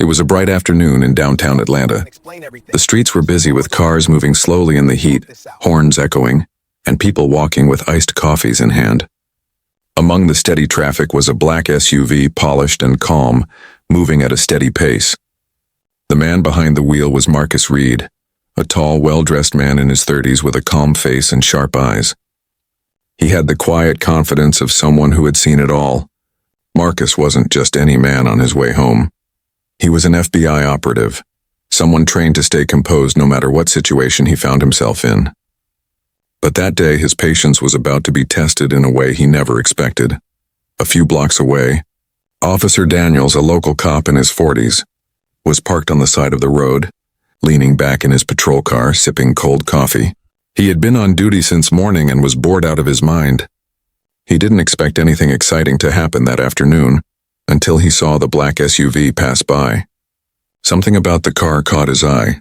It was a bright afternoon in downtown Atlanta. The streets were busy with cars moving slowly in the heat, horns echoing, and people walking with iced coffees in hand. Among the steady traffic was a black SUV, polished and calm, moving at a steady pace. The man behind the wheel was Marcus Reed, a tall, well-dressed man in his 30s with a calm face and sharp eyes. He had the quiet confidence of someone who had seen it all. Marcus wasn't just any man on his way home. He was an FBI operative, someone trained to stay composed no matter what situation he found himself in. But that day his patience was about to be tested in a way he never expected. A few blocks away, Officer Daniels, a local cop in his 40s, was parked on the side of the road, leaning back in his patrol car, sipping cold coffee. He had been on duty since morning and was bored out of his mind. He didn't expect anything exciting to happen that afternoon, until he saw the black SUV pass by. Something about the car caught his eye,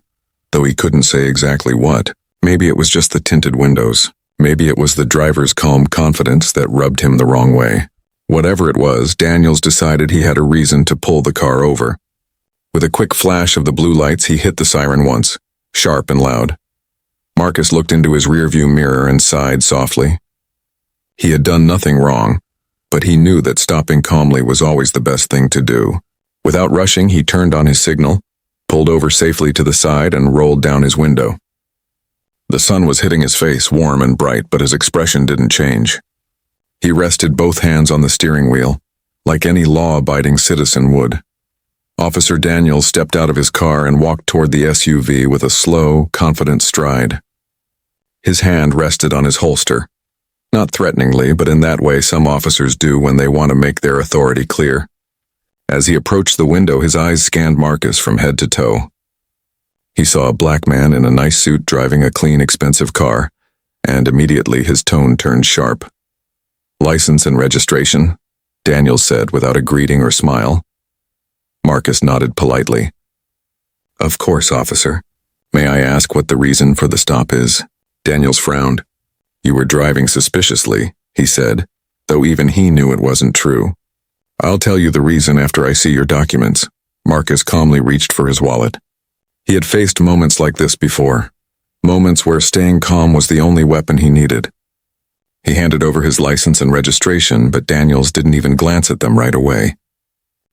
though he couldn't say exactly what. Maybe it was just the tinted windows. Maybe it was the driver's calm confidence that rubbed him the wrong way. Whatever it was, Daniels decided he had a reason to pull the car over. With a quick flash of the blue lights, he hit the siren once, sharp and loud. Marcus looked into his rearview mirror and sighed softly. He had done nothing wrong, but he knew that stopping calmly was always the best thing to do. Without rushing, he turned on his signal, pulled over safely to the side, and rolled down his window. The sun was hitting his face, warm and bright, but his expression didn't change. He rested both hands on the steering wheel, like any law-abiding citizen would. Officer Daniels stepped out of his car and walked toward the SUV with a slow, confident stride. His hand rested on his holster. Not threateningly, but in that way some officers do when they want to make their authority clear. As he approached the window, his eyes scanned Marcus from head to toe. He saw a black man in a nice suit driving a clean, expensive car, and immediately his tone turned sharp. "License and registration," Daniels said without a greeting or smile. Marcus nodded politely. "Of course, officer. May I ask what the reason for the stop is?" Daniels frowned. "You were driving suspiciously," he said, though even he knew it wasn't true. "I'll tell you the reason after I see your documents." Marcus calmly reached for his wallet. He had faced moments like this before, moments where staying calm was the only weapon he needed. He handed over his license and registration, but Daniels didn't even glance at them right away.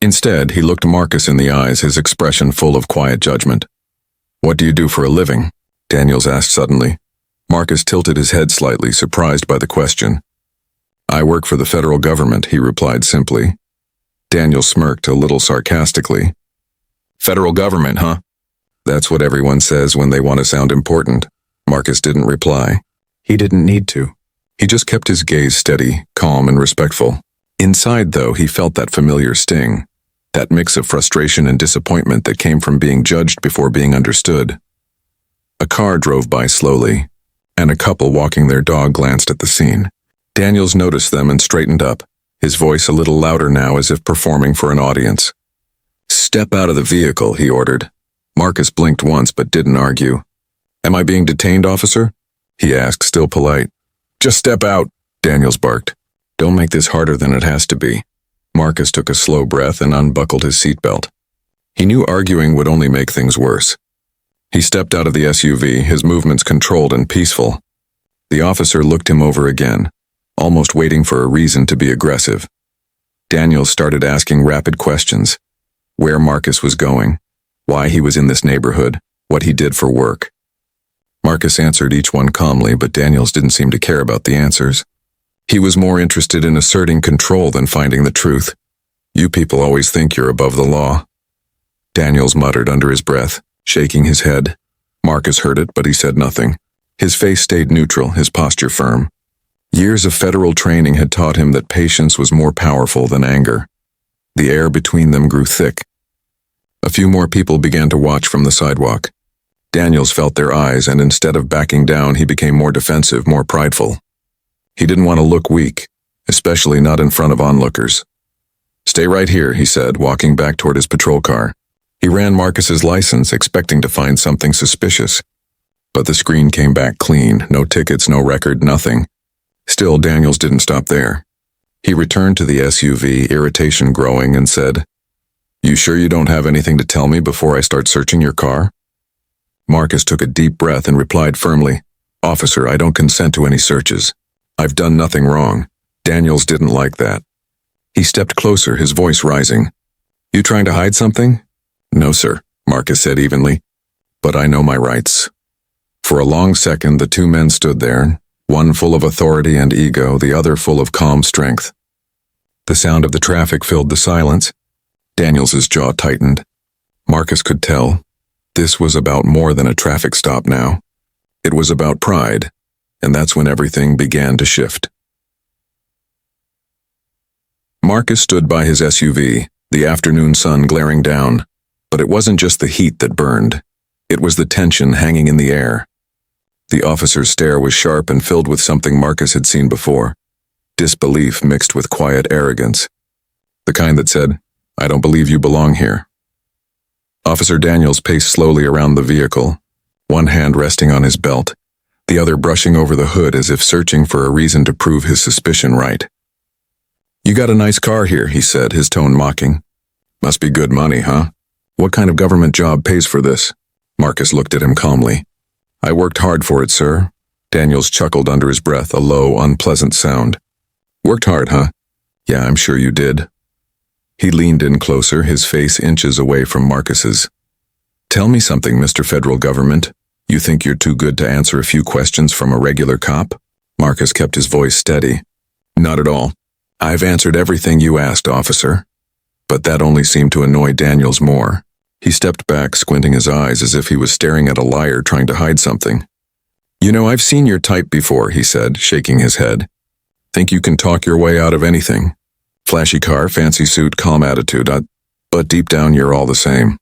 Instead, he looked Marcus in the eyes, his expression full of quiet judgment. "What do you do for a living?" Daniels asked suddenly. Marcus tilted his head slightly, surprised by the question. "I work for the federal government," he replied simply. Daniels smirked a little sarcastically. "Federal government, huh?" "That's what everyone says when they want to sound important." Marcus didn't reply. He didn't need to. He just kept his gaze steady, calm, and respectful. Inside, though, he felt that familiar sting, that mix of frustration and disappointment that came from being judged before being understood. A car drove by slowly, and a couple walking their dog glanced at the scene. Daniels noticed them and straightened up, his voice a little louder now as if performing for an audience. "Step out of the vehicle," he ordered. Marcus blinked once but didn't argue. "Am I being detained, officer?" he asked, still polite. "Just step out," Daniels barked. "Don't make this harder than it has to be." Marcus took a slow breath and unbuckled his seatbelt. He knew arguing would only make things worse. He stepped out of the SUV, his movements controlled and peaceful. The officer looked him over again, almost waiting for a reason to be aggressive. Daniels started asking rapid questions. Where Marcus was going, why he was in this neighborhood, what he did for work. Marcus answered each one calmly, but Daniels didn't seem to care about the answers. He was more interested in asserting control than finding the truth. "You people always think you're above the law," Daniels muttered under his breath, shaking his head. Marcus heard it, but he said nothing. His face stayed neutral, his posture firm. Years of federal training had taught him that patience was more powerful than anger. The air between them grew thick. A few more people began to watch from the sidewalk. Daniels felt their eyes, and instead of backing down, he became more defensive, more prideful. He didn't want to look weak, especially not in front of onlookers. "Stay right here," he said, walking back toward his patrol car. He ran Marcus's license, expecting to find something suspicious. But the screen came back clean, no tickets, no record, nothing. Still, Daniels didn't stop there. He returned to the SUV, irritation growing, and said, You sure you don't have anything to tell me before I start searching your car? Marcus took a deep breath and replied firmly, Officer, I don't consent to any searches. I've done nothing wrong. Daniels didn't like that. He stepped closer, his voice rising. You trying to hide something? No, sir, Marcus said evenly. But I know my rights. For a long second, the two men stood there, one full of authority and ego, the other full of calm strength. The sound of the traffic filled the silence. Daniels's jaw tightened. Marcus could tell. This was about more than a traffic stop now. It was about pride, and that's when everything began to shift. Marcus stood by his SUV, the afternoon sun glaring down, but it wasn't just the heat that burned. It was the tension hanging in the air. The officer's stare was sharp and filled with something Marcus had seen before. Disbelief mixed with quiet arrogance. The kind that said, I don't believe you belong here. Officer Daniels paced slowly around the vehicle, one hand resting on his belt, the other brushing over the hood as if searching for a reason to prove his suspicion right. You got a nice car here, he said, his tone mocking. Must be good money, huh? What kind of government job pays for this? Marcus looked at him calmly. I worked hard for it, sir. Daniels chuckled under his breath, a low, unpleasant sound. Worked hard, huh? Yeah, I'm sure you did. He leaned in closer, his face inches away from Marcus's. Tell me something, Mr. Federal Government. You think you're too good to answer a few questions from a regular cop? Marcus kept his voice steady. Not at all. I've answered everything you asked, officer. But that only seemed to annoy Daniels more. He stepped back, squinting his eyes as if he was staring at a liar trying to hide something. You know, I've seen your type before, he said, shaking his head. Think you can talk your way out of anything. Flashy car, fancy suit, calm attitude, but deep down you're all the same.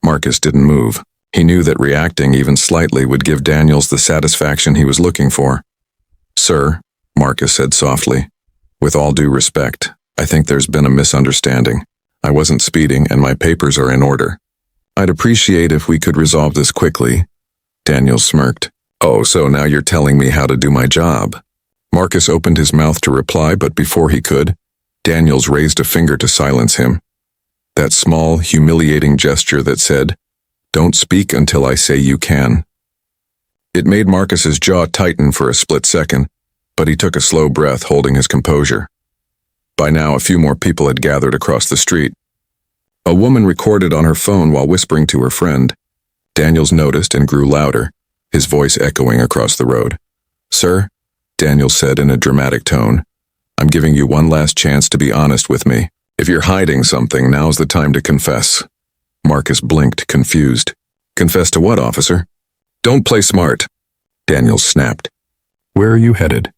Marcus didn't move. He knew that reacting even slightly would give Daniels the satisfaction he was looking for. Sir, Marcus said softly, with all due respect, I think there's been a misunderstanding. I wasn't speeding and my papers are in order. I'd appreciate if we could resolve this quickly. Daniels smirked. Oh, so now you're telling me how to do my job. Marcus opened his mouth to reply, but before he could, Daniels raised a finger to silence him. That small, humiliating gesture that said, Don't speak until I say you can. It made Marcus's jaw tighten for a split second, but he took a slow breath, holding his composure. By now, a few more people had gathered across the street. A woman recorded on her phone while whispering to her friend. Daniels noticed and grew louder, his voice echoing across the road. Sir, Daniels said in a dramatic tone, I'm giving you one last chance to be honest with me. If you're hiding something, now's the time to confess. Marcus blinked, confused. Confess to what, officer? Don't play smart. Daniels snapped. Where are you headed?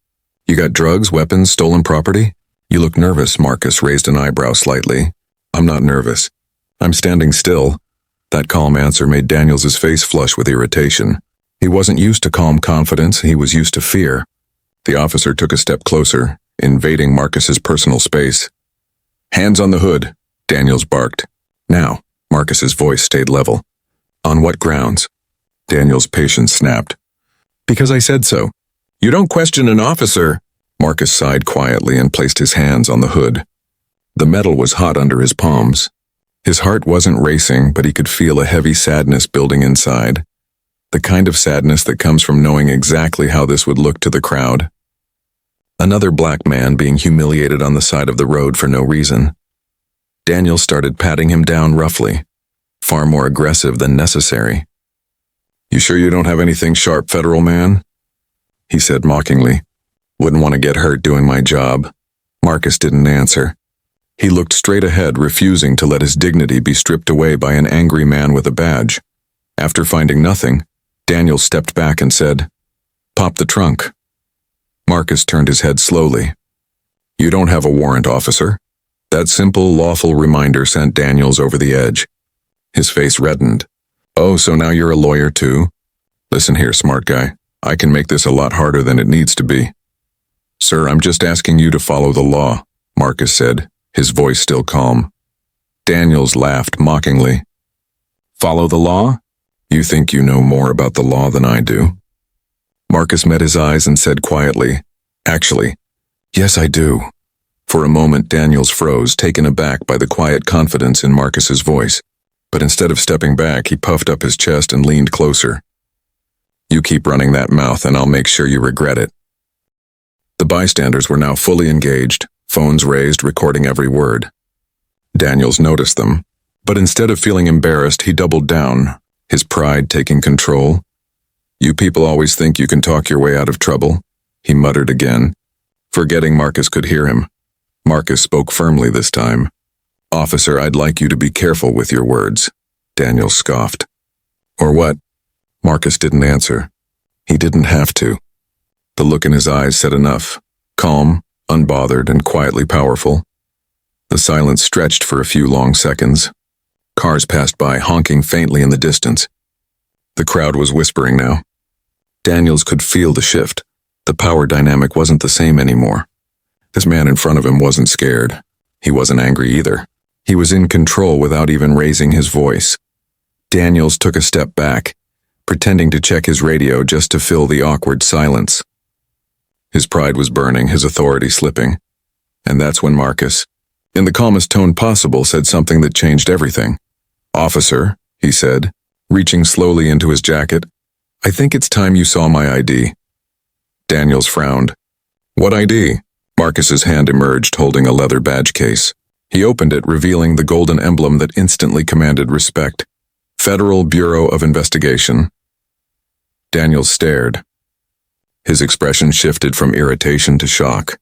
You got drugs, weapons, stolen property? You look nervous, Marcus raised an eyebrow slightly. I'm not nervous. I'm standing still. That calm answer made Daniels' face flush with irritation. He wasn't used to calm confidence, he was used to fear. The officer took a step closer, invading Marcus's personal space. Hands on the hood, Daniels barked. Now, Marcus's voice stayed level. On what grounds? Daniels' patience snapped. Because I said so. You don't question an officer. Marcus sighed quietly and placed his hands on the hood. The metal was hot under his palms. His heart wasn't racing, but he could feel a heavy sadness building inside. The kind of sadness that comes from knowing exactly how this would look to the crowd. Another black man being humiliated on the side of the road for no reason. Daniel started patting him down roughly, far more aggressive than necessary. You sure you don't have anything sharp, federal man? He said mockingly. Wouldn't want to get hurt doing my job. Marcus didn't answer. He looked straight ahead, refusing to let his dignity be stripped away by an angry man with a badge. After finding nothing, Daniel stepped back and said, Pop the trunk. Marcus turned his head slowly. You don't have a warrant, officer. That simple, lawful reminder sent Daniels over the edge. His face reddened. Oh, so now you're a lawyer too? Listen here, smart guy. I can make this a lot harder than it needs to be. Sir, I'm just asking you to follow the law, Marcus said, his voice still calm. Daniels laughed mockingly. Follow the law? You think you know more about the law than I do? Marcus met his eyes and said quietly, Actually, yes I do. For a moment, Daniels froze, taken aback by the quiet confidence in Marcus's voice. But instead of stepping back, he puffed up his chest and leaned closer. "You keep running that mouth and I'll make sure you regret it." The bystanders were now fully engaged, phones raised, recording every word. Daniels noticed them, but instead of feeling embarrassed, he doubled down, his pride taking control. "You people always think you can talk your way out of trouble," he muttered again, forgetting Marcus could hear him. Marcus spoke firmly this time. "Officer, I'd like you to be careful with your words," Daniels scoffed. "Or what?" Marcus didn't answer. He didn't have to. The look in his eyes said enough, calm, unbothered, and quietly powerful. The silence stretched for a few long seconds. Cars passed by, honking faintly in the distance. The crowd was whispering now. Daniels could feel the shift. The power dynamic wasn't the same anymore. This man in front of him wasn't scared. He wasn't angry either. He was in control without even raising his voice. Daniels took a step back, pretending to check his radio just to fill the awkward silence. His pride was burning, his authority slipping. And that's when Marcus, in the calmest tone possible, said something that changed everything. "Officer," he said, reaching slowly into his jacket, "I think it's time you saw my ID." Daniels frowned. "What ID?" Marcus's hand emerged, holding a leather badge case. He opened it, revealing the golden emblem that instantly commanded respect. Federal Bureau of Investigation. Daniels stared. His expression shifted from irritation to shock.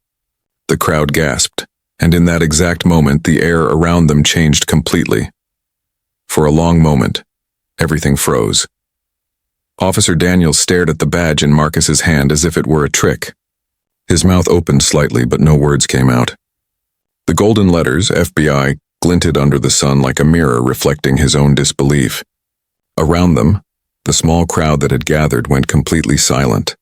The crowd gasped, and in that exact moment, the air around them changed completely. For a long moment, everything froze. Officer Daniels stared at the badge in Marcus's hand as if it were a trick. His mouth opened slightly, but no words came out. The golden letters, FBI, glinted under the sun like a mirror reflecting his own disbelief. Around them, the small crowd that had gathered went completely silent.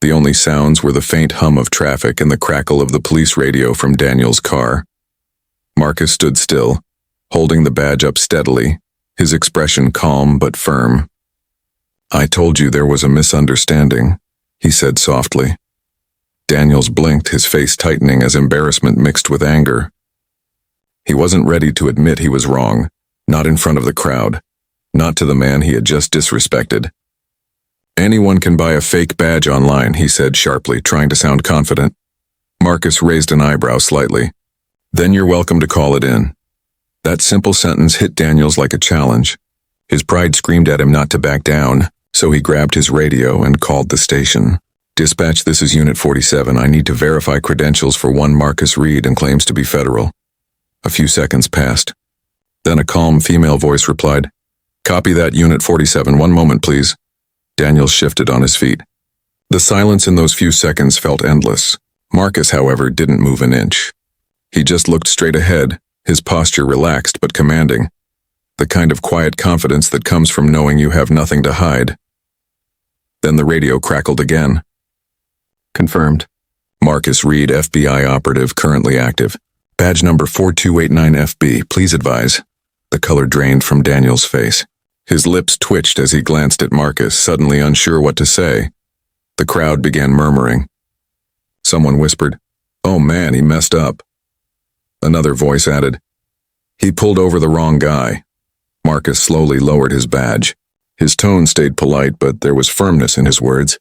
The only sounds were the faint hum of traffic and the crackle of the police radio from Daniel's car. Marcus stood still, holding the badge up steadily, his expression calm but firm. "I told you there was a misunderstanding," he said softly. Daniels blinked, his face tightening as embarrassment mixed with anger. He wasn't ready to admit he was wrong, not in front of the crowd, not to the man he had just disrespected. "Anyone can buy a fake badge online," he said sharply, trying to sound confident. Marcus raised an eyebrow slightly. "Then you're welcome to call it in." That simple sentence hit Daniels like a challenge. His pride screamed at him not to back down, so he grabbed his radio and called the station. "Dispatch, this is Unit 47. I need to verify credentials for one Marcus Reed and claims to be federal." A few seconds passed. Then a calm female voice replied, "Copy that, Unit 47. One moment, please." Daniels shifted on his feet. The silence in those few seconds felt endless. Marcus, however, didn't move an inch. He just looked straight ahead, his posture relaxed but commanding. The kind of quiet confidence that comes from knowing you have nothing to hide. Then the radio crackled again. "Confirmed. Marcus Reed, FBI operative, currently active. Badge number 4289FB, please advise." The color drained from Daniel's face. His lips twitched as he glanced at Marcus, suddenly unsure what to say. The crowd began murmuring. Someone whispered, "Oh man, he messed up." Another voice added, "He pulled over the wrong guy." Marcus slowly lowered his badge. His tone stayed polite, but there was firmness in his words.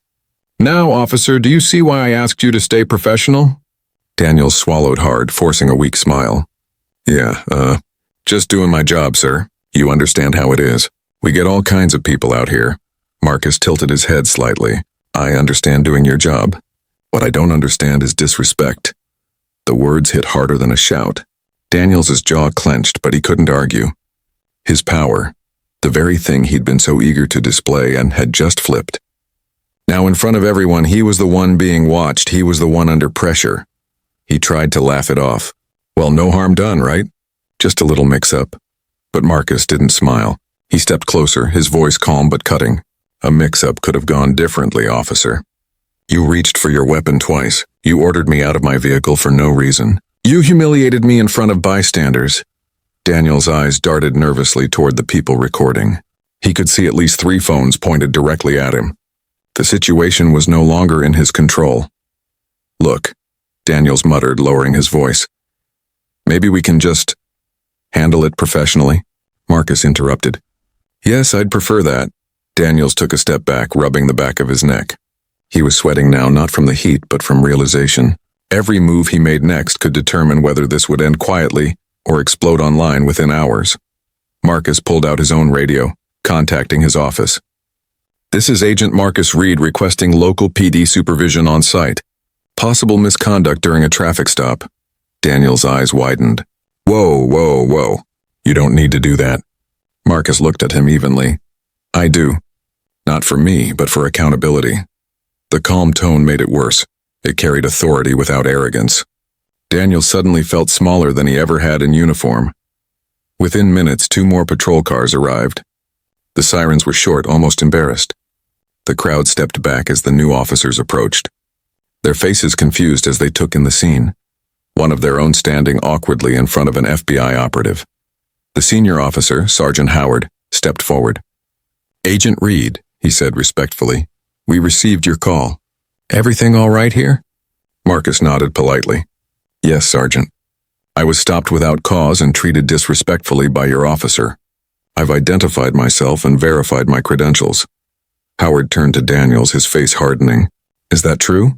"Now, officer, do you see why I asked you to stay professional?" Daniel swallowed hard, forcing a weak smile. "Yeah, just doing my job, sir. You understand how it is. We get all kinds of people out here." Marcus tilted his head slightly. "I understand doing your job. What I don't understand is disrespect." The words hit harder than a shout. Daniels's jaw clenched, but he couldn't argue. His power, the very thing he'd been so eager to display and had just flipped. Now in front of everyone, he was the one being watched, he was the one under pressure. He tried to laugh it off. "Well, no harm done, right? Just a little mix-up." But Marcus didn't smile. He stepped closer, his voice calm but cutting. "A mix-up could have gone differently, officer. You reached for your weapon twice. You ordered me out of my vehicle for no reason. You humiliated me in front of bystanders." Daniel's eyes darted nervously toward the people recording. He could see at least 3 phones pointed directly at him. The situation was no longer in his control. "Look," Daniels muttered, lowering his voice. Maybe we can just handle it professionally, Marcus interrupted. Yes, I'd prefer that. Daniels took a step back, rubbing the back of his neck. He was sweating now, not from the heat, but from realization. Every move he made next could determine whether this would end quietly or explode online within hours. Marcus pulled out his own radio, contacting his office. This is Agent Marcus Reed requesting local PD supervision on site. Possible misconduct during a traffic stop. Daniel's eyes widened. Whoa. You don't need to do that. Marcus looked at him evenly. I do. Not for me, but for accountability. The calm tone made it worse. It carried authority without arrogance. Daniel suddenly felt smaller than he ever had in uniform. Within minutes, 2 more patrol cars arrived. The sirens were short, almost embarrassed. The crowd stepped back as the new officers approached. Their faces confused as they took in the scene. One of their own standing awkwardly in front of an FBI operative. The senior officer, Sergeant Howard, stepped forward. Agent Reed, he said respectfully, we received your call. Everything all right here? Marcus nodded politely. Yes, Sergeant. I was stopped without cause and treated disrespectfully by your officer. I've identified myself and verified my credentials. Howard turned to Daniels, his face hardening. Is that true?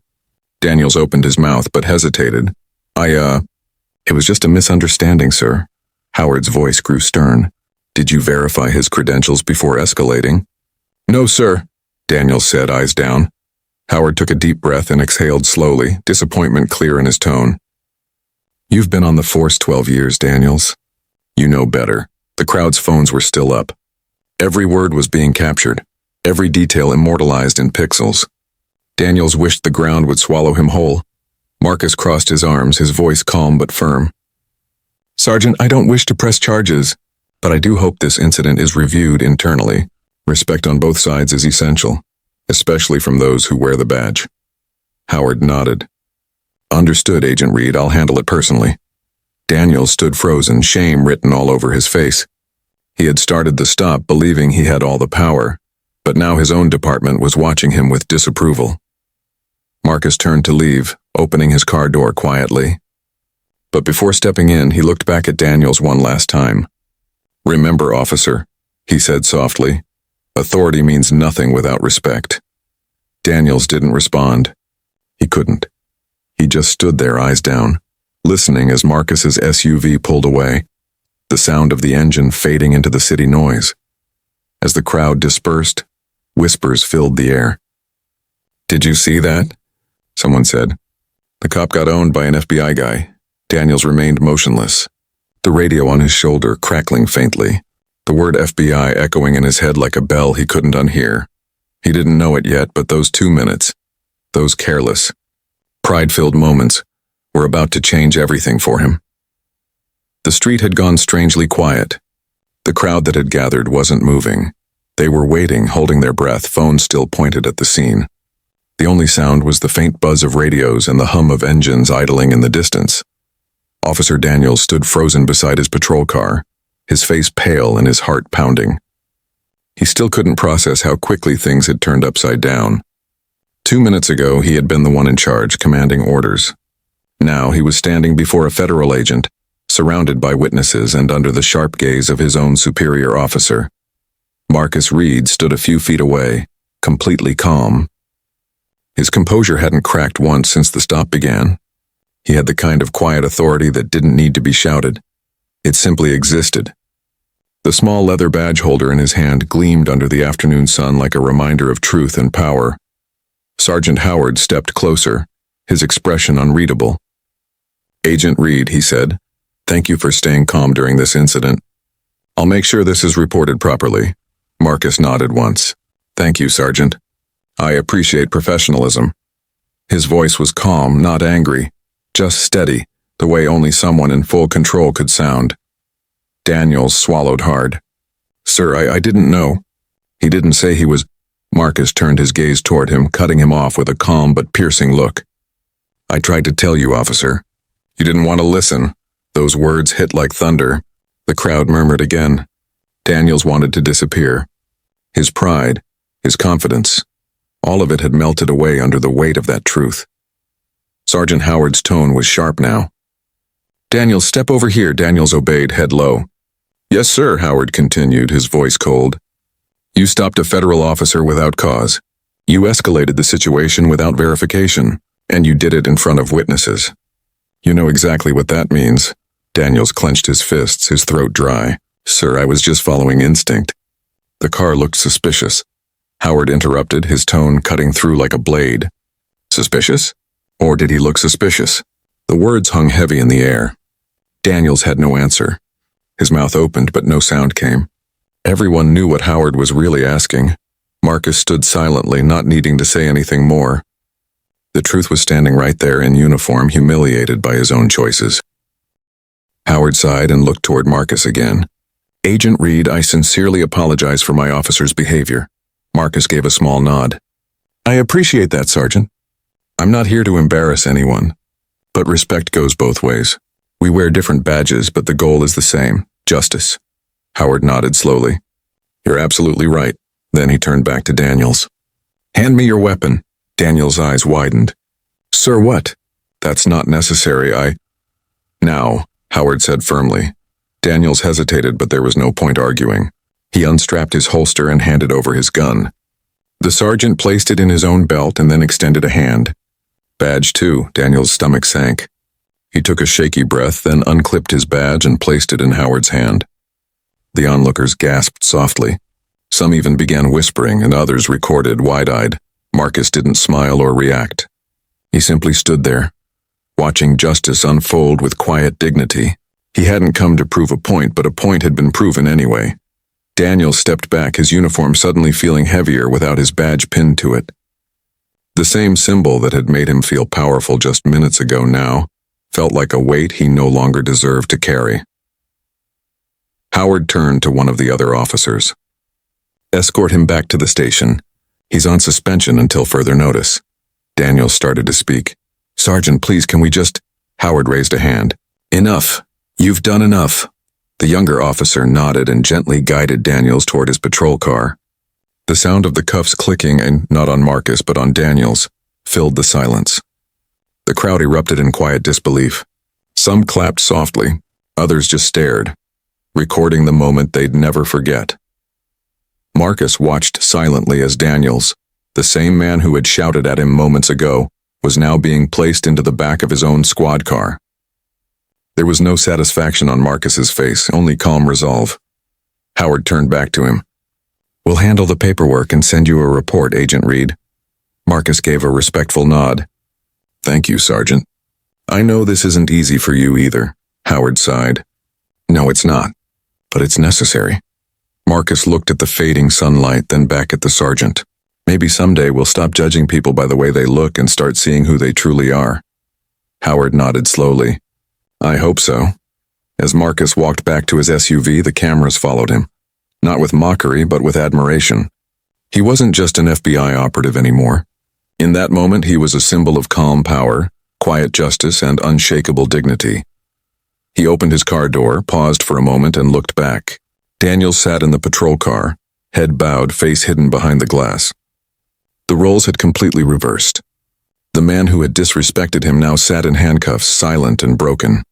Daniels opened his mouth but hesitated. It was just a misunderstanding, sir. Howard's voice grew stern. Did you verify his credentials before escalating? No, sir, Daniels said, eyes down. Howard took a deep breath and exhaled slowly, disappointment clear in his tone. You've been on the force 12 years, Daniels. You know better. The crowd's phones were still up. Every word was being captured, every detail immortalized in pixels. Daniels wished the ground would swallow him whole. Marcus crossed his arms, his voice calm but firm. Sergeant, I don't wish to press charges, but I do hope this incident is reviewed internally. Respect on both sides is essential, especially from those who wear the badge. Howard nodded. Understood, Agent Reed. I'll handle it personally. Daniels stood frozen, shame written all over his face. He had started the stop believing he had all the power, but now his own department was watching him with disapproval. Marcus turned to leave, opening his car door quietly. But before stepping in, he looked back at Daniels one last time. Remember, officer, he said softly, authority means nothing without respect. Daniels didn't respond. He couldn't. He just stood there, eyes down, listening as Marcus's SUV pulled away, the sound of the engine fading into the city noise. As the crowd dispersed, whispers filled the air. Did you see that? Someone said. The cop got owned by an FBI guy. Daniels remained motionless, the radio on his shoulder crackling faintly, the word FBI echoing in his head like a bell he couldn't unhear. He didn't know it yet, but those 2 minutes, those careless, pride-filled moments, were about to change everything for him. The street had gone strangely quiet. The crowd that had gathered wasn't moving. They were waiting, holding their breath, phones still pointed at the scene. The only sound was the faint buzz of radios and the hum of engines idling in the distance. Officer Daniels stood frozen beside his patrol car, his face pale and his heart pounding. He still couldn't process how quickly things had turned upside down. 2 minutes ago, he had been the one in charge, commanding orders. Now he was standing before a federal agent, surrounded by witnesses and under the sharp gaze of his own superior officer. Marcus Reed stood a few feet away, completely calm. His composure hadn't cracked once since the stop began. He had the kind of quiet authority that didn't need to be shouted. It simply existed. The small leather badge holder in his hand gleamed under the afternoon sun like a reminder of truth and power. Sergeant Howard stepped closer, his expression unreadable. Agent Reed, he said, thank you for staying calm during this incident. I'll make sure this is reported properly. Marcus nodded once. Thank you, Sergeant. I appreciate professionalism. His voice was calm, not angry, just steady, the way only someone in full control could sound. Daniels swallowed hard. Sir, I didn't know. He didn't say he was. Marcus turned his gaze toward him, cutting him off with a calm but piercing look. I tried to tell you, officer. You didn't want to listen. Those words hit like thunder. The crowd murmured again. Daniels wanted to disappear. His pride, his confidence, all of it had melted away under the weight of that truth. Sergeant Howard's tone was sharp now. "Daniels, step over here." Daniels obeyed, head low. "Yes, sir," Howard continued, his voice cold. "You stopped a federal officer without cause. You escalated the situation without verification, and you did it in front of witnesses. You know exactly what that means." Daniels clenched his fists, his throat dry. "Sir, I was just following instinct." The car looked suspicious. Howard interrupted, his tone cutting through like a blade. "Suspicious? Or did he look suspicious?" The words hung heavy in the air. Daniels had no answer. His mouth opened, but no sound came. Everyone knew what Howard was really asking. Marcus stood silently, not needing to say anything more. The truth was standing right there in uniform, humiliated by his own choices. Howard sighed and looked toward Marcus again. "Agent Reed, I sincerely apologize for my officer's behavior." Marcus gave a small nod. "I appreciate that, Sergeant. I'm not here to embarrass anyone. But respect goes both ways. We wear different badges, but the goal is the same: justice." Howard nodded slowly. "You're absolutely right." Then he turned back to Daniels. "Hand me your weapon." Daniels' eyes widened. "Sir, what?" "That's not necessary, Now," Howard said firmly. Daniels hesitated, but there was no point arguing. He unstrapped his holster and handed over his gun. The sergeant placed it in his own belt and then extended a hand. "Badge 2, Daniels' stomach sank. He took a shaky breath, then unclipped his badge and placed it in Howard's hand. The onlookers gasped softly. Some even began whispering, and others recorded, wide-eyed. Marcus didn't smile or react. He simply stood there, watching justice unfold with quiet dignity. He hadn't come to prove a point, but a point had been proven anyway. Daniels stepped back, his uniform suddenly feeling heavier without his badge pinned to it. The same symbol that had made him feel powerful just minutes ago now felt like a weight he no longer deserved to carry. Howard turned to one of the other officers. "Escort him back to the station. He's on suspension until further notice." Daniels started to speak. "Sergeant, please, can we just—" Howard raised a hand. "Enough. You've done enough." The younger officer nodded and gently guided Daniels toward his patrol car. The sound of the cuffs clicking, and not on Marcus but on Daniels, filled the silence. The crowd erupted in quiet disbelief. Some clapped softly, others just stared, recording the moment they'd never forget. Marcus watched silently as Daniels, the same man who had shouted at him moments ago, was now being placed into the back of his own squad car. There was no satisfaction on Marcus's face, only calm resolve. Howard turned back to him. "We'll handle the paperwork and send you a report, Agent Reed." Marcus gave a respectful nod. "Thank you, Sergeant." "I know this isn't easy for you either," Howard sighed. "No, it's not, but it's necessary." Marcus looked at the fading sunlight, then back at the sergeant. "Maybe someday we'll stop judging people by the way they look and start seeing who they truly are." Howard nodded slowly. "I hope so." As Marcus walked back to his SUV, the cameras followed him. Not with mockery, but with admiration. He wasn't just an FBI operative anymore. In that moment, he was a symbol of calm power, quiet justice, and unshakable dignity. He opened his car door, paused for a moment, and looked back. Daniels sat in the patrol car, head bowed, face hidden behind the glass. The roles had completely reversed. The man who had disrespected him now sat in handcuffs, silent and broken.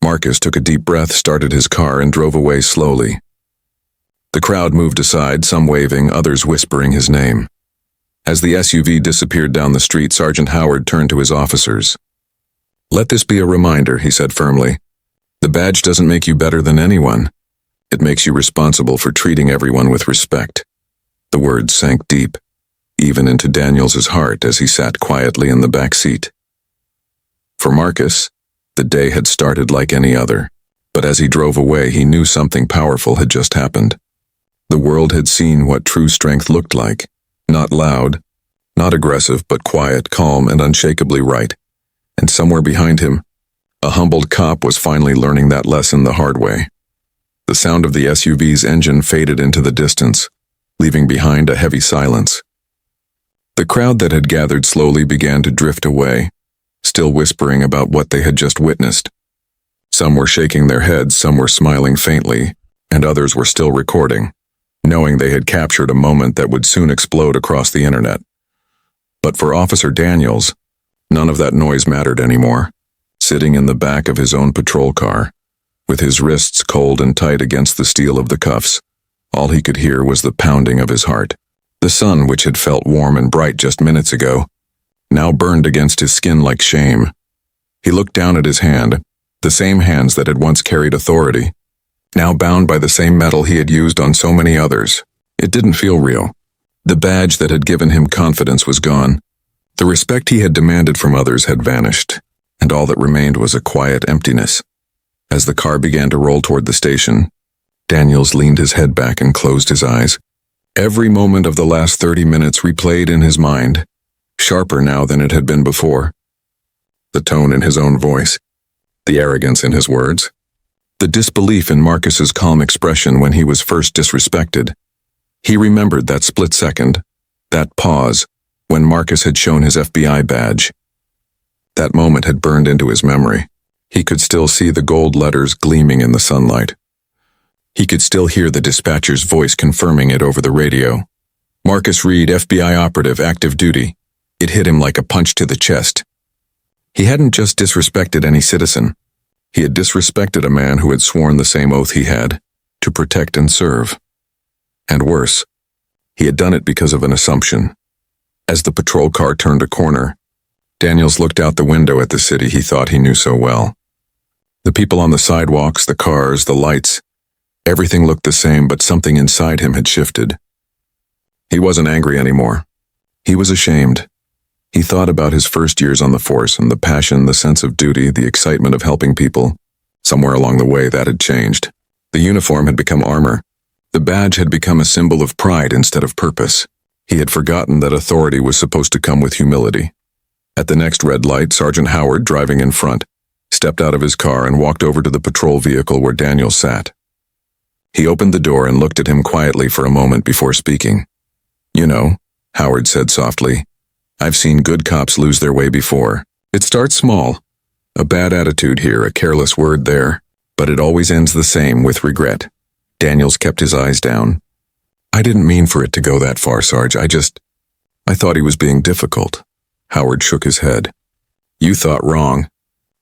Marcus took a deep breath, started his car, and drove away slowly. The crowd moved aside, some waving, others whispering his name. As the SUV disappeared down the street, Sergeant Howard turned to his officers. "Let this be a reminder," he said firmly. "The badge doesn't make you better than anyone. It makes you responsible for treating everyone with respect." The words sank deep, even into Daniels' heart as he sat quietly in the back seat. For Marcus, the day had started like any other, but as he drove away, he knew something powerful had just happened. The world had seen what true strength looked like. Not loud, not aggressive, but quiet, calm, and unshakably right. And somewhere behind him, a humbled cop was finally learning that lesson the hard way. The sound of the SUV's engine faded into the distance, leaving behind a heavy silence. The crowd that had gathered slowly began to drift away, still whispering about what they had just witnessed. Some were shaking their heads, some were smiling faintly, and others were still recording, knowing they had captured a moment that would soon explode across the internet. But for Officer Daniels, None of that noise mattered anymore. Sitting in the back of his own patrol car, with his wrists cold and tight against the steel of the cuffs, all he could hear was the pounding of his heart. The sun, which had felt warm and bright just minutes ago, now burned against his skin like shame. He looked down at his hand, the same hands that had once carried authority, now bound by the same metal he had used on so many others. It didn't feel real. The badge that had given him confidence was gone. The respect he had demanded from others had vanished, and all that remained was a quiet emptiness. As the car began to roll toward the station, Daniels leaned his head back and closed his eyes. Every moment of the last 30 minutes replayed in his mind, sharper now than it had been before. The tone in his own voice, the arrogance in his words, the disbelief in Marcus's calm expression when he was first disrespected. He remembered that split second, that pause, when Marcus had shown his FBI badge. That moment had burned into his memory. He could still see the gold letters gleaming in the sunlight. He could still hear the dispatcher's voice confirming it over the radio. Marcus Reed, FBI operative, active duty. It hit him like a punch to the chest. He hadn't just disrespected any citizen. He had disrespected a man who had sworn the same oath he had, to protect and serve. And worse, he had done it because of an assumption. As the patrol car turned a corner, Daniels looked out the window at the city he thought he knew so well. The people on the sidewalks, the cars, the lights, everything looked the same, but something inside him had shifted. He wasn't angry anymore. He was ashamed. He thought about his first years on the force and the passion, the sense of duty, the excitement of helping people. Somewhere along the way, that had changed. The uniform had become armor. The badge had become a symbol of pride instead of purpose. He had forgotten that authority was supposed to come with humility. At the next red light, Sergeant Howard, driving in front, stepped out of his car and walked over to the patrol vehicle where Daniel sat. He opened the door and looked at him quietly for a moment before speaking. "You know," Howard said softly, "I've seen good cops lose their way before. It starts small. A bad attitude here, a careless word there, but it always ends the same, with regret." Daniels kept his eyes down. "I didn't mean for it to go that far, Sarge. I thought he was being difficult." Howard shook his head. "You thought wrong.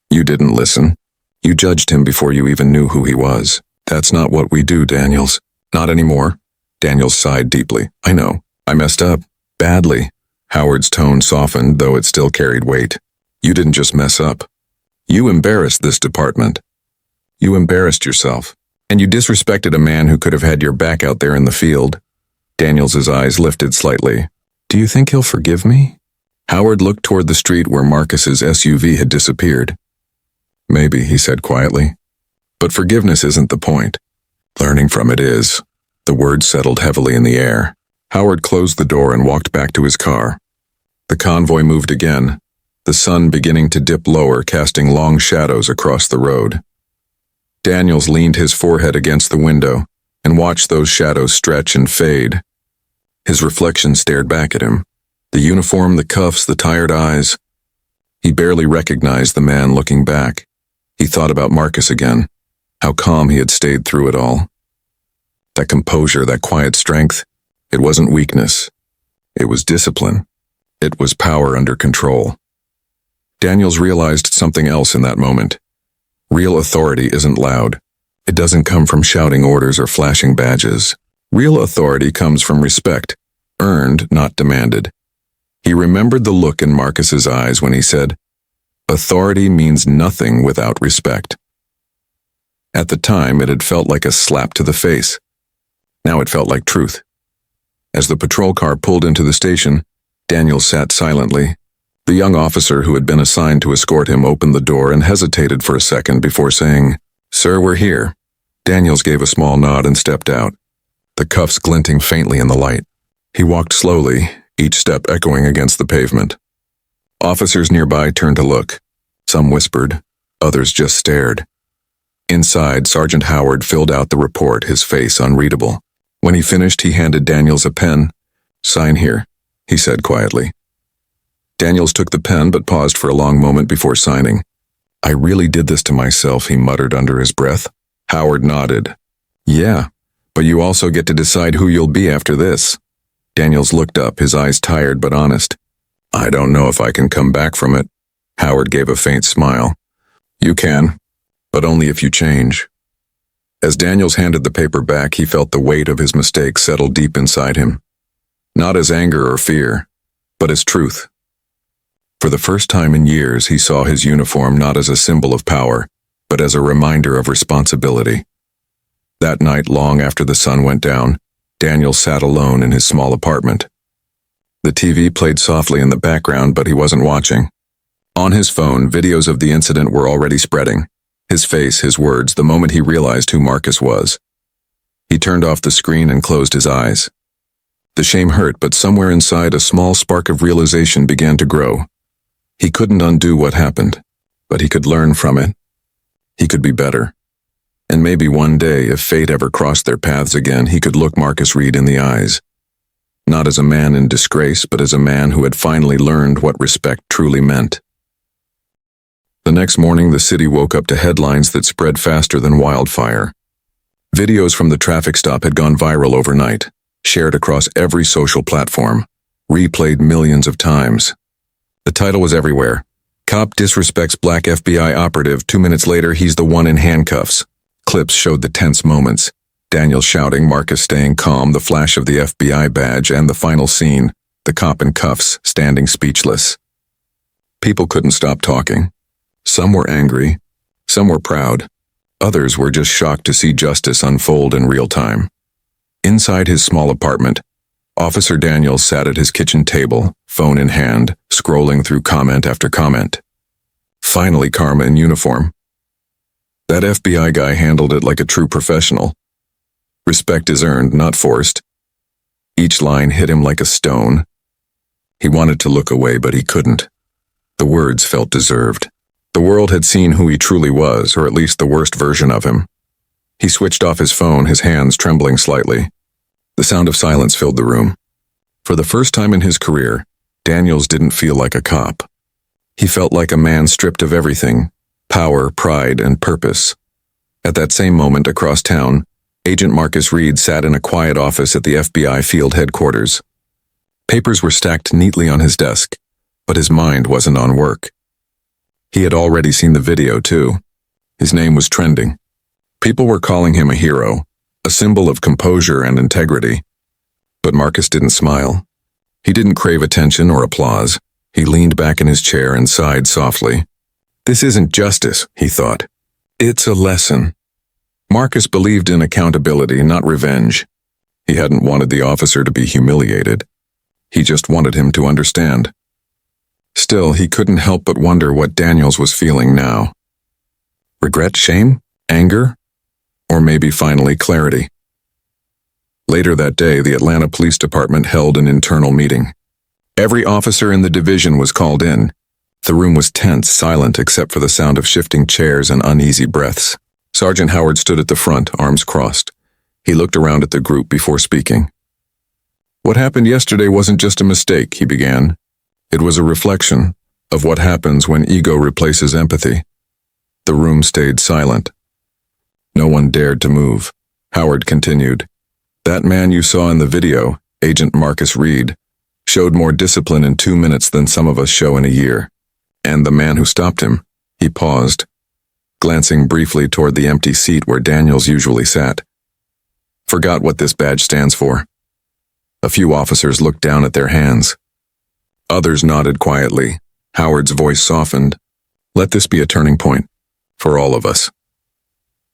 You didn't listen. You judged him before you even knew who he was. That's not what we do, Daniels. Not anymore." Daniels sighed deeply. "I know. I messed up. Badly." Howard's tone softened, though it still carried weight. "You didn't just mess up. You embarrassed this department. You embarrassed yourself. And you disrespected a man who could have had your back out there in the field." Daniels' eyes lifted slightly. "Do you think he'll forgive me?" Howard looked toward the street where Marcus's SUV had disappeared. "Maybe," he said quietly. "But forgiveness isn't the point. Learning from it is." The words settled heavily in the air. Howard closed the door and walked back to his car. The convoy moved again, the sun beginning to dip lower, casting long shadows across the road. Daniels leaned his forehead against the window and watched those shadows stretch and fade. His reflection stared back at him. The uniform, the cuffs, the tired eyes. He barely recognized the man looking back. He thought about Marcus again, how calm he had stayed through it all. That composure, that quiet strength, it wasn't weakness. It was discipline. It was power under control. Daniels realized something else in that moment. Real authority isn't loud. It doesn't come from shouting orders or flashing badges. Real authority comes from respect, earned, not demanded. He remembered the look in Marcus's eyes when he said, "Authority means nothing without respect." At the time, it had felt like a slap to the face. Now it felt like truth. As the patrol car pulled into the station, Daniels sat silently. The young officer who had been assigned to escort him opened the door and hesitated for a second before saying, "Sir, we're here." Daniels gave a small nod and stepped out, the cuffs glinting faintly in the light. He walked slowly, each step echoing against the pavement. Officers nearby turned to look. Some whispered, others just stared. Inside, Sergeant Howard filled out the report, his face unreadable. When he finished, he handed Daniels a pen. "Sign here," he said quietly. Daniels took the pen but paused for a long moment before signing. "I really did this to myself," he muttered under his breath. Howard nodded. "Yeah, but you also get to decide who you'll be after this." Daniels looked up, his eyes tired but honest. "I don't know if I can come back from it." Howard gave a faint smile. You can, but only if you change. As Daniels handed the paper back, he felt the weight of his mistake settle deep inside him. Not as anger or fear, but as truth. For the first time in years, he saw his uniform not as a symbol of power, but as a reminder of responsibility. That night, long after the sun went down, Daniel sat alone in his small apartment. The TV played softly in the background, but he wasn't watching. On his phone, videos of the incident were already spreading. His face, his words, the moment he realized who Marcus was. He turned off the screen and closed his eyes. The shame hurt, but somewhere inside a small spark of realization began to grow. He couldn't undo what happened, but he could learn from it. He could be better. And maybe one day, if fate ever crossed their paths again, he could look Marcus Reed in the eyes. Not as a man in disgrace, but as a man who had finally learned what respect truly meant. The next morning, the city woke up to headlines that spread faster than wildfire. Videos from the traffic stop had gone viral overnight, shared across every social platform, replayed millions of times. The title was everywhere. Cop disrespects black FBI operative. 2 minutes later, he's the one in handcuffs. Clips showed the tense moments. Daniel shouting, Marcus staying calm, the flash of the FBI badge, and the final scene, the cop in cuffs, standing speechless. People couldn't stop talking. Some were angry. Some were proud. Others were just shocked to see justice unfold in real time. Inside his small apartment, Officer Daniels sat at his kitchen table, phone in hand, scrolling through comment after comment. Finally, Karma in uniform. That FBI guy handled it like a true professional. Respect is earned, not forced. Each line hit him like a stone. He wanted to look away, but he couldn't. The words felt deserved. The world had seen who he truly was, or at least the worst version of him. He switched off his phone, his hands trembling slightly. The sound of silence filled the room. For the first time in his career, Daniels didn't feel like a cop. He felt like a man stripped of everything: power, pride, and purpose. At that same moment, across town, Agent Marcus Reed sat in a quiet office at the FBI field headquarters. Papers were stacked neatly on his desk, but his mind wasn't on work. He had already seen the video, too. His name was trending. People were calling him a hero, a symbol of composure and integrity. But Marcus didn't smile. He didn't crave attention or applause. He leaned back in his chair and sighed softly. This isn't justice, he thought. It's a lesson. Marcus believed in accountability, not revenge. He hadn't wanted the officer to be humiliated. He just wanted him to understand. Still, he couldn't help but wonder what Daniels was feeling now. Regret, shame, anger, or maybe finally clarity. Later that day, the Atlanta Police Department held an internal meeting. Every officer in the division was called in. The room was tense, silent except for the sound of shifting chairs and uneasy breaths. Sergeant Howard stood at the front, arms crossed. He looked around at the group before speaking. What happened yesterday wasn't just a mistake, he began. It was a reflection of what happens when ego replaces empathy. The room stayed silent. No one dared to move. Howard continued. That man you saw in the video, Agent Marcus Reed, showed more discipline in 2 minutes than some of us show in a year. And the man who stopped him, he paused, glancing briefly toward the empty seat where Daniels usually sat. Forgot what this badge stands for. A few officers looked down at their hands. Others nodded quietly. Howard's voice softened. Let this be a turning point for all of us.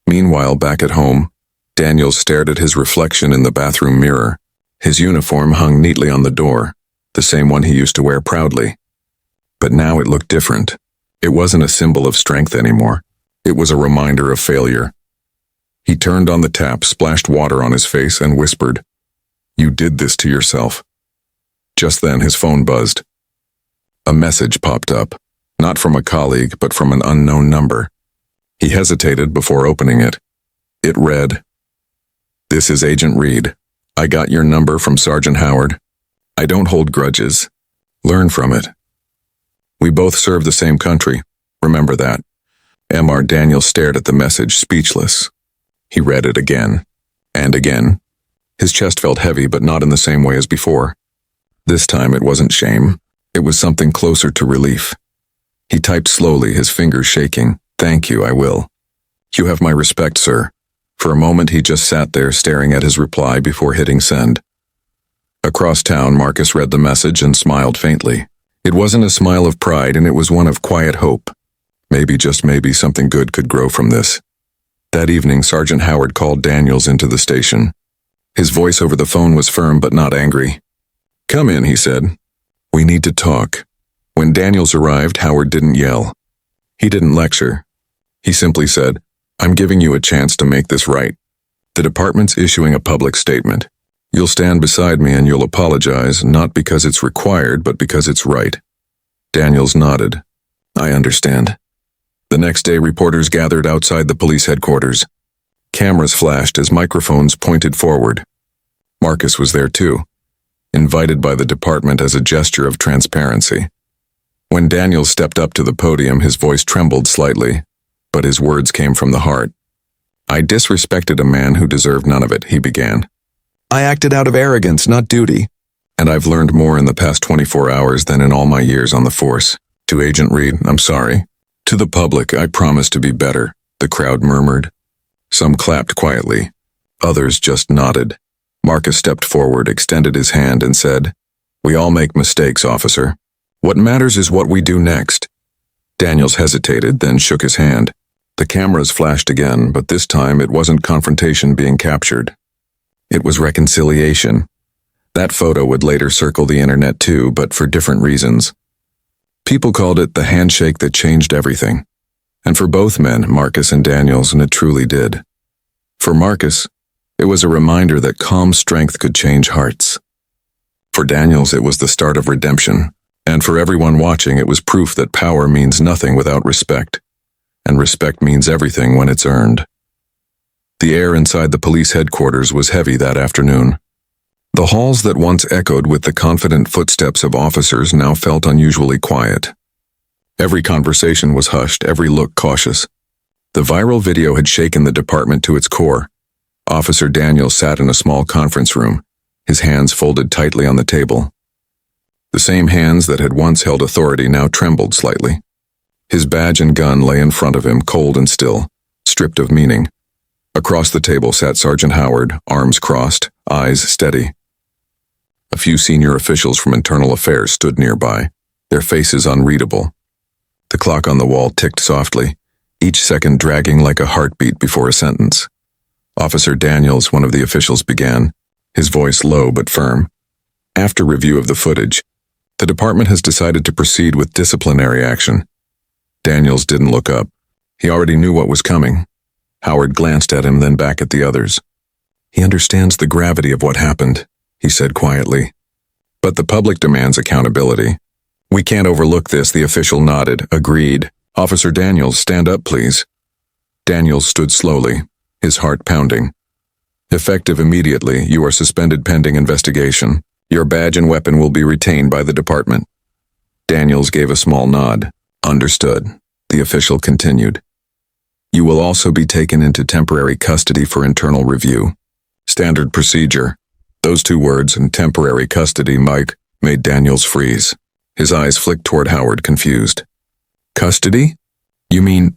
Meanwhile, back at home, Daniels stared at his reflection in the bathroom mirror. His uniform hung neatly on the door, the same one he used to wear proudly. But now it looked different. It wasn't a symbol of strength anymore. It was a reminder of failure. He turned on the tap, splashed water on his face, and whispered, You did this to yourself. Just then his phone buzzed. A message popped up, not from a colleague, but from an unknown number. He hesitated before opening it. It read, This is Agent Reed. I got your number from Sergeant Howard. I don't hold grudges. Learn from it. We both serve the same country. Remember that. M.R. Daniels stared at the message, speechless. He read it again, and again. His chest felt heavy, but not in the same way as before. This time it wasn't shame. It was something closer to relief. He typed slowly, his fingers shaking. "Thank you, I will." "You have my respect, sir." For a moment he just sat there staring at his reply before hitting send. Across town, Marcus read the message and smiled faintly. It wasn't a smile of pride, and it was one of quiet hope. Maybe, just maybe, something good could grow from this. That evening, Sergeant Howard called Daniels into the station. His voice over the phone was firm but not angry. "Come in," he said. "We need to talk." When Daniels arrived, Howard didn't yell. He didn't lecture. He simply said, "I'm giving you a chance to make this right. The department's issuing a public statement. You'll stand beside me and you'll apologize, not because it's required, but because it's right." Daniels nodded. "I understand." The next day, reporters gathered outside the police headquarters. Cameras flashed as microphones pointed forward. Marcus was there too, invited by the department as a gesture of transparency. When Daniels stepped up to the podium, his voice trembled slightly, but his words came from the heart. "I disrespected a man who deserved none of it," he began. "I acted out of arrogance, not duty. And I've learned more in the past 24 hours than in all my years on the force. To Agent Reed, I'm sorry. To the public, I promise to be better," the crowd murmured. Some clapped quietly. Others just nodded. Marcus stepped forward, extended his hand, and said, "We all make mistakes, officer. What matters is what we do next." Daniels hesitated, then shook his hand. The cameras flashed again, but this time it wasn't confrontation being captured. It was reconciliation. That photo would later circle the internet too, but for different reasons. People called it the handshake that changed everything. And for both men, Marcus and Daniels, and it truly did. For Marcus, it was a reminder that calm strength could change hearts. For Daniels, it was the start of redemption. And for everyone watching, it was proof that power means nothing without respect. And respect means everything when it's earned. The air inside the police headquarters was heavy that afternoon. The halls that once echoed with the confident footsteps of officers now felt unusually quiet. Every conversation was hushed, every look cautious. The viral video had shaken the department to its core. Officer Daniels sat in a small conference room, his hands folded tightly on the table. The same hands that had once held authority now trembled slightly. His badge and gun lay in front of him, cold and still, stripped of meaning. Across the table sat Sergeant Howard, arms crossed, eyes steady. A few senior officials from Internal Affairs stood nearby, their faces unreadable. The clock on the wall ticked softly, each second dragging like a heartbeat before a sentence. Officer Daniels, one of the officials, began, his voice low but firm. "After review of the footage, the department has decided to proceed with disciplinary action." Daniels didn't look up. He already knew what was coming. Howard glanced at him, then back at the others. "He understands the gravity of what happened," he said quietly. "But the public demands accountability. We can't overlook this," the official nodded, agreed. "Officer Daniels, stand up, please." Daniels stood slowly, his heart pounding. "Effective immediately, you are suspended pending investigation. Your badge and weapon will be retained by the department." Daniels gave a small nod. "Understood," the official continued. "You will also be taken into temporary custody for internal review. Standard procedure." Those two words, and temporary custody, Mike, made Daniels freeze. His eyes flicked toward Howard, confused. "Custody? You mean?"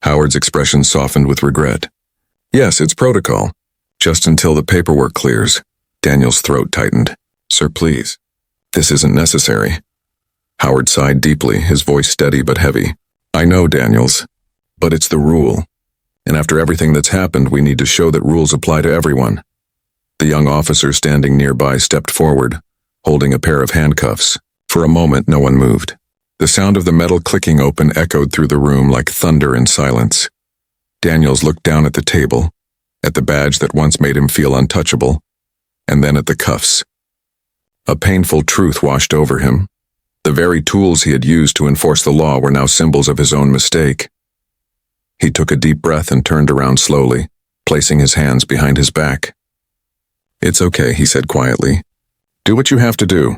Howard's expression softened with regret. "Yes, it's protocol. Just until the paperwork clears." Daniels' throat tightened. "Sir, please. This isn't necessary." Howard sighed deeply, his voice steady but heavy. "I know, Daniels, but it's the rule. And after everything that's happened, we need to show that rules apply to everyone." The young officer standing nearby stepped forward, holding a pair of handcuffs. For a moment, no one moved. The sound of the metal clicking open echoed through the room like thunder in silence. Daniels looked down at the table, at the badge that once made him feel untouchable, and then at the cuffs. A painful truth washed over him. The very tools he had used to enforce the law were now symbols of his own mistake. He took a deep breath and turned around slowly, placing his hands behind his back. "It's okay," he said quietly. "Do what you have to do."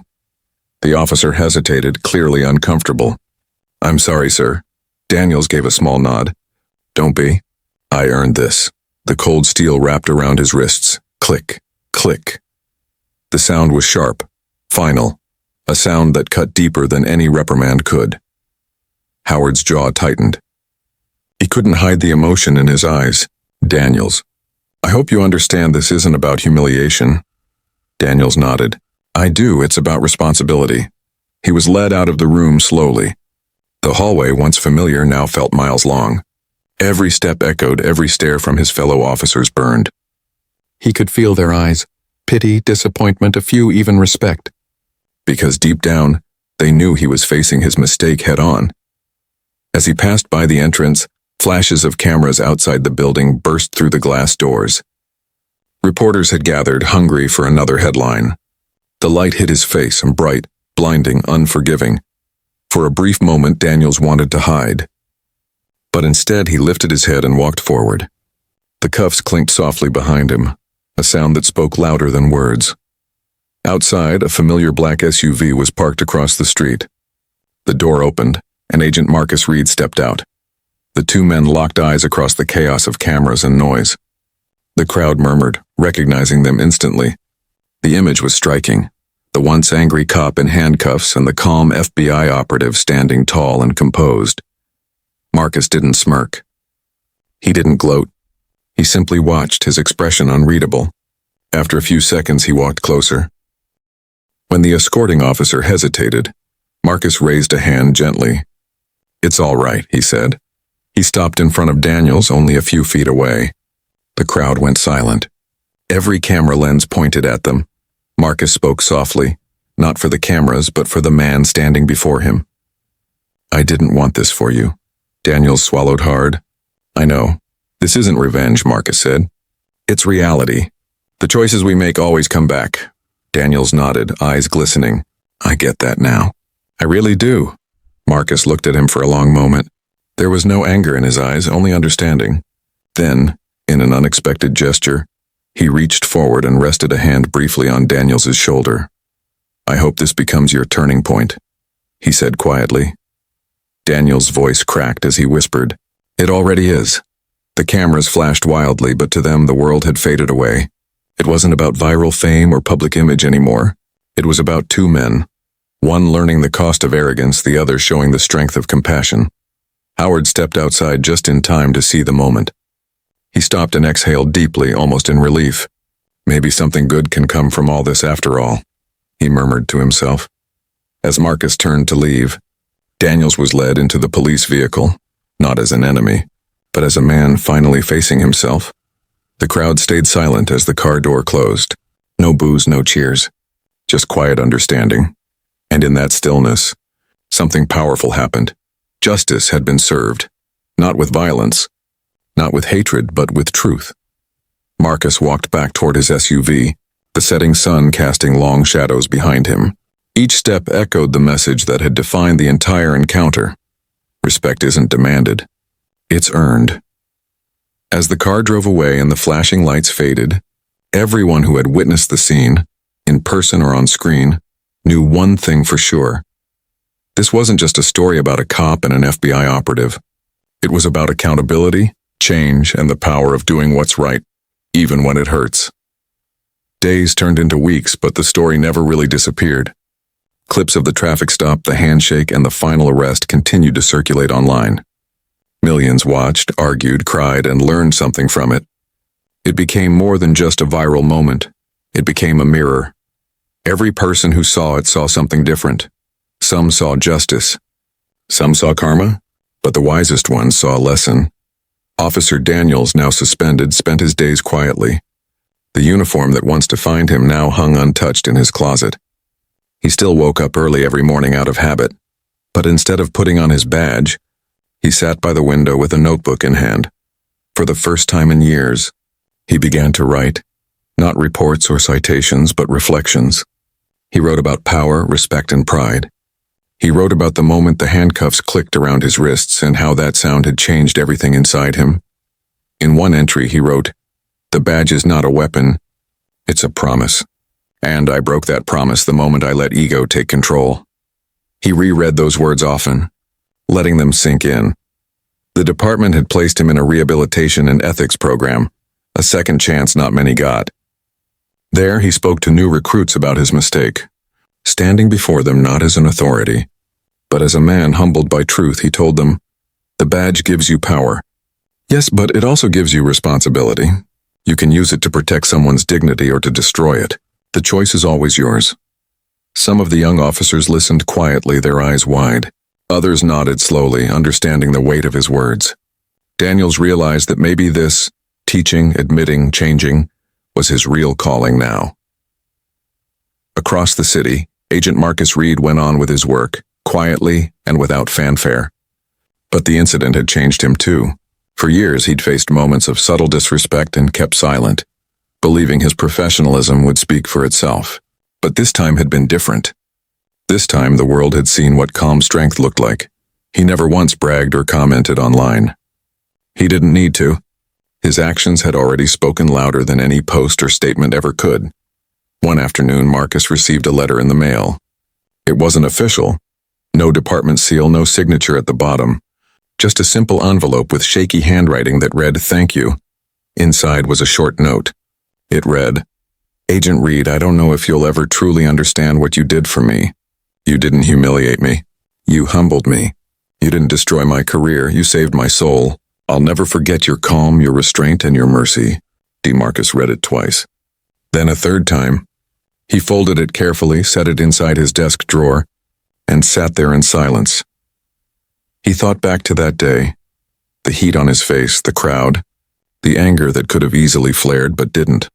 The officer hesitated, clearly uncomfortable. "I'm sorry, sir." Daniels gave a small nod. "Don't be. I earned this." The cold steel wrapped around his wrists. Click, click. The sound was sharp, final, a sound that cut deeper than any reprimand could. Howard's jaw tightened. He couldn't hide the emotion in his eyes. Daniels, I hope you understand this isn't about humiliation. Daniels nodded. I do, it's about responsibility. He was led out of the room slowly. The hallway, once familiar, now felt miles long. Every step echoed, every stare from his fellow officers burned. He could feel their eyes, pity, disappointment, a few even respect. Because deep down, they knew he was facing his mistake head-on. As he passed by the entrance, flashes of cameras outside the building burst through the glass doors. Reporters had gathered, hungry for another headline. The light hit his face, bright, blinding, unforgiving. For a brief moment, Daniels wanted to hide. But instead, he lifted his head and walked forward. The cuffs clinked softly behind him, a sound that spoke louder than words. Outside, a familiar black SUV was parked across the street. The door opened, and Agent Marcus Reed stepped out. The two men locked eyes across the chaos of cameras and noise. The crowd murmured, recognizing them instantly. The image was striking. The once angry cop in handcuffs and the calm FBI operative standing tall and composed. Marcus didn't smirk. He didn't gloat. He simply watched, his expression unreadable. After a few seconds, he walked closer. When the escorting officer hesitated, Marcus raised a hand gently. It's all right, he said. He stopped in front of Daniels, only a few feet away. The crowd went silent. Every camera lens pointed at them. Marcus spoke softly, not for the cameras, but for the man standing before him. I didn't want this for you. Daniels swallowed hard. I know. This isn't revenge, Marcus said. It's reality. The choices we make always come back. Daniels nodded, eyes glistening. I get that now. I really do. Marcus looked at him for a long moment. There was no anger in his eyes, only understanding. Then, in an unexpected gesture, he reached forward and rested a hand briefly on Daniels's shoulder. I hope this becomes your turning point, he said quietly. Daniels' voice cracked as he whispered, It already is. The cameras flashed wildly, but to them the world had faded away. It wasn't about viral fame or public image anymore. It was about two men, one learning the cost of arrogance, the other showing the strength of compassion. Howard stepped outside just in time to see the moment. He stopped and exhaled deeply, almost in relief. Maybe something good can come from all this after all, he murmured to himself. As Marcus turned to leave, Daniels was led into the police vehicle, not as an enemy, but as a man finally facing himself. The crowd stayed silent as the car door closed. No boos, no cheers. Just quiet understanding. And in that stillness, something powerful happened. Justice had been served, not with violence, not with hatred, but with truth. Marcus walked back toward his SUV, the setting sun casting long shadows behind him. Each step echoed the message that had defined the entire encounter. Respect isn't demanded. It's earned. As the car drove away and the flashing lights faded, everyone who had witnessed the scene, in person or on screen, knew one thing for sure. This wasn't just a story about a cop and an FBI operative. It was about accountability, change, and the power of doing what's right, even when it hurts. Days turned into weeks, but the story never really disappeared. Clips of the traffic stop, the handshake, and the final arrest continued to circulate online. Millions watched, argued, cried, and learned something from it. It became more than just a viral moment. It became a mirror. Every person who saw it saw something different. Some saw justice. Some saw karma, but the wisest ones saw a lesson. Officer Daniels, now suspended, spent his days quietly. The uniform that once defined him now hung untouched in his closet. He still woke up early every morning out of habit, but instead of putting on his badge, he sat by the window with a notebook in hand. For the first time in years, he began to write, not reports or citations, but reflections. He wrote about power, respect, and pride. He wrote about the moment the handcuffs clicked around his wrists and how that sound had changed everything inside him. In one entry, he wrote, "The badge is not a weapon, it's a promise. And I broke that promise the moment I let ego take control." He reread those words often, letting them sink in. The department had placed him in a rehabilitation and ethics program, a second chance not many got. There, he spoke to new recruits about his mistake, standing before them not as an authority, But as a man humbled by truth, he told them, "The badge gives you power. Yes, but it also gives you responsibility. You can use it to protect someone's dignity or to destroy it. The choice is always yours." Some of the young officers listened quietly, their eyes wide. Others nodded slowly, understanding the weight of his words. Daniels realized that maybe this, teaching, admitting, changing, was his real calling now. Across the city, Agent Marcus Reed went on with his work, quietly and without fanfare. But the incident had changed him too. For years he'd faced moments of subtle disrespect and kept silent, believing his professionalism would speak for itself. But this time had been different. This time the world had seen what calm strength looked like. He never once bragged or commented online. He didn't need to. His actions had already spoken louder than any post or statement ever could. One afternoon, Marcus received a letter in the mail. It wasn't official. No department seal, no signature at the bottom. Just a simple envelope with shaky handwriting that read, "Thank you." Inside was a short note. It read, "Agent Reed, I don't know if you'll ever truly understand what you did for me. You didn't humiliate me. You humbled me. You didn't destroy my career. You saved my soul. I'll never forget your calm, your restraint, and your mercy." Marcus read it twice. Then a third time. He folded it carefully, set it inside his desk drawer, and sat there in silence. He thought back to that day, the heat on his face, the crowd, the anger that could have easily flared but didn't.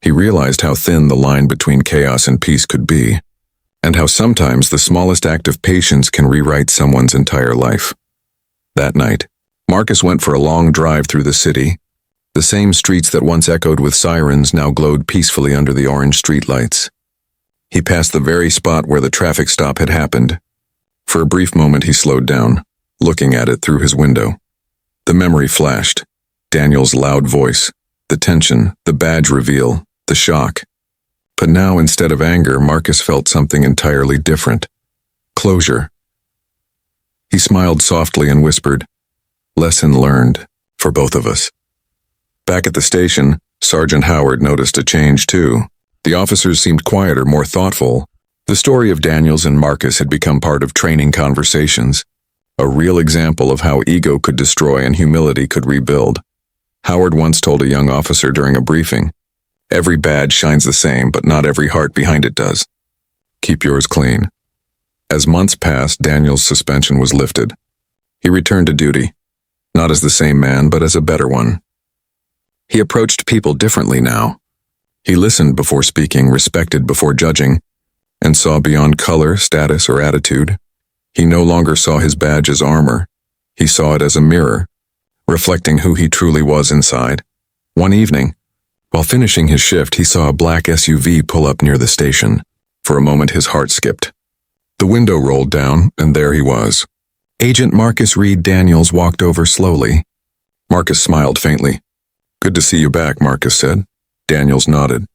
He realized how thin the line between chaos and peace could be, and how sometimes the smallest act of patience can rewrite someone's entire life. That night, Marcus went for a long drive through the city. The same streets that once echoed with sirens now glowed peacefully under the orange streetlights. He passed the very spot where the traffic stop had happened. For a brief moment he slowed down, looking at it through his window. The memory flashed. Daniel's loud voice, the tension, the badge reveal, the shock. But now, instead of anger, Marcus felt something entirely different. Closure. He smiled softly and whispered, "Lesson learned, for both of us." Back at the station, Sergeant Howard noticed a change too. The officers seemed quieter, more thoughtful. The story of Daniels and Marcus had become part of training conversations, a real example of how ego could destroy and humility could rebuild. Howard once told a young officer during a briefing, "Every badge shines the same, but not every heart behind it does. Keep yours clean." As months passed, Daniel's suspension was lifted. He returned to duty, not as the same man, but as a better one. He approached people differently now. He listened before speaking, respected before judging, and saw beyond color, status, or attitude. He no longer saw his badge as armor. He saw it as a mirror, reflecting who he truly was inside. One evening, while finishing his shift, he saw a black SUV pull up near the station. For a moment, his heart skipped. The window rolled down, and there he was. Agent Marcus Reed Daniels walked over slowly. Marcus smiled faintly. "Good to see you back," Marcus said. Daniels nodded.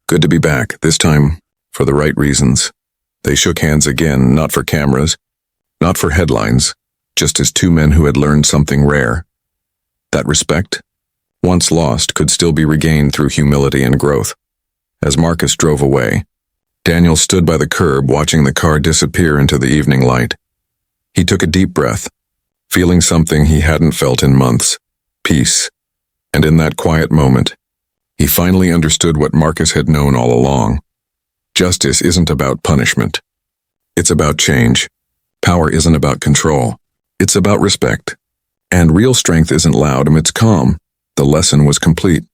"Good to be back, this time for the right reasons." They shook hands again, not for cameras, not for headlines, just as two men who had learned something rare. That respect, once lost, could still be regained through humility and growth. As Marcus drove away, Daniel stood by the curb watching the car disappear into the evening light. He took a deep breath, feeling something he hadn't felt in months, peace. And in that quiet moment, he finally understood what Marcus had known all along. Justice isn't about punishment. It's about change. Power isn't about control. It's about respect. And real strength isn't loud, it's calm. The lesson was complete.